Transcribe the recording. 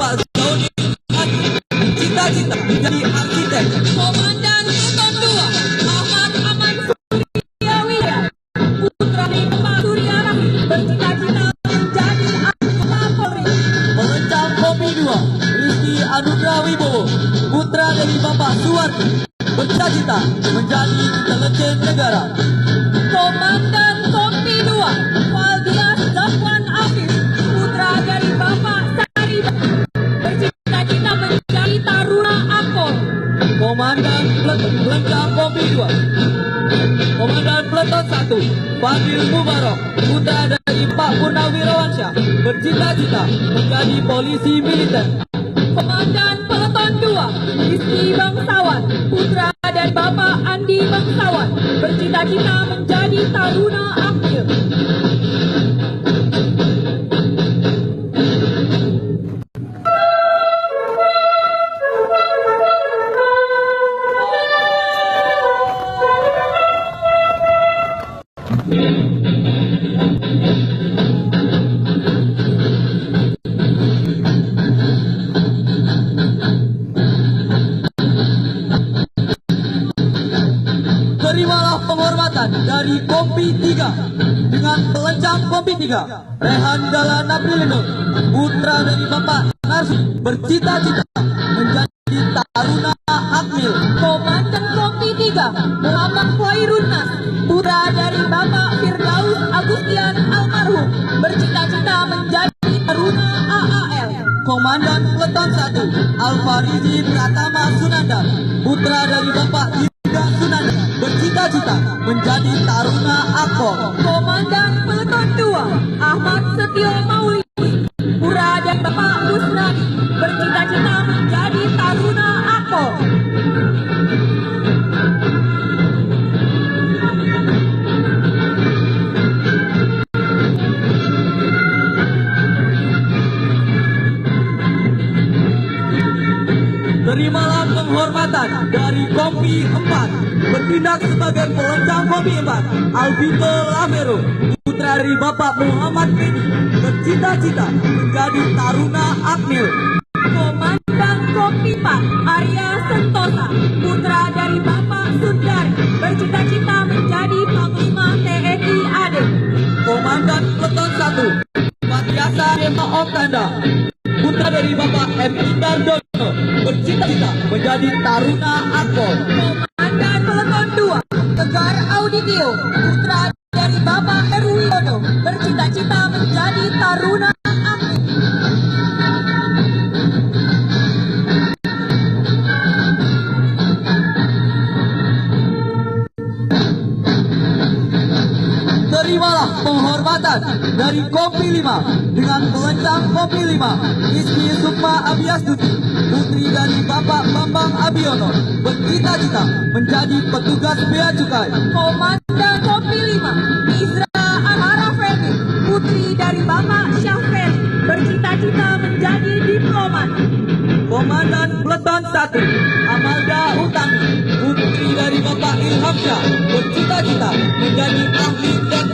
Bapak Zoni cita-cita menjadi arsitek. Komandan Pluton 2 Ahmad Aman Suryawijaya, putra dari Bapak Surya Rahmi, bercita-cita menjadi anggota Polri. Pelencang Kopi 2 Rizky Anugrah Wibowo, putra dari Bapak Suwardi, bercita-cita menjadi intelijen negara. Komandan Kopi 2 Faldias Zafwan Afif, putra dari Bapak Sariba, bercita-cita menjadi Taruna Akpol. Komandan Pelencang Kopi 2 Komandan Peleton 1 Fadil Mubarok, putra dari Pak Purnawirawansyah, bercita-cita menjadi polisi militer. Komandan Peleton 2 Rizky Bangsawan, putra dari Bapak Andi Bangsawan, bercita-cita menjadi Taruna Akmil. Terimalah penghormatan dari Kompi 3 dengan pelencang Kompi 3 Rehan Dahlan Aprilino, putra dari Bapak Narsi, bercita-cita menjadi Taruna Akmil. Komandan Kompi 3 Muhammad Khairun Nas, putra dari Bapak Firdaus Agustian almarhum, bercita-cita menjadi Taruna AAL. Komandan Peleton 1 Alfarizi Pratama Sunanda, putra dari Bapak Yuda Sunanda, bercita-cita menjadi Taruna Akpol. Komandan Peleton 2 Ahmad Setio Maulidi, putra dari Bapak Busnadi, bercita-cita menjadi Taruna Akpol. Terimalah penghormatan dari Kompi 4 bertindak sebagai pelencang Kompi 4 Alvito Lamero, putra dari Bapak Muhammad Bedi, bercita-cita menjadi Taruna Akmil. Komandan Kompi 4 Arya Sentosa, putra dari Bapak Sundari, bercita-cita menjadi Panglima TNI AD. Komandan Peleton 1 Matiasa Dema Oktanda, putra dari Bapak M. Indardono, bercita-cita menjadi Taruna Akpol. Komandan Peleton 2 Tegar Auditio, putra dari Bapak Erwiono, bercita-cita menjadi Taruna Akmil. Terimalah penghormatan dari Kompi 5 dengan pelencang Kompi 5 Rizky Sukma Abiastuti, putri dari Bapak Bambang Abiono, bercita-cita menjadi petugas bea cukai. Komandan Kompi 5 Izra Amara Fendi, putri dari Bapak Syafeli, bercita-cita menjadi diplomat. Komandan Peleton 1 Amalda Utami, putri dari Bapak Ilhamsyah, bercita-cita menjadi ahli dan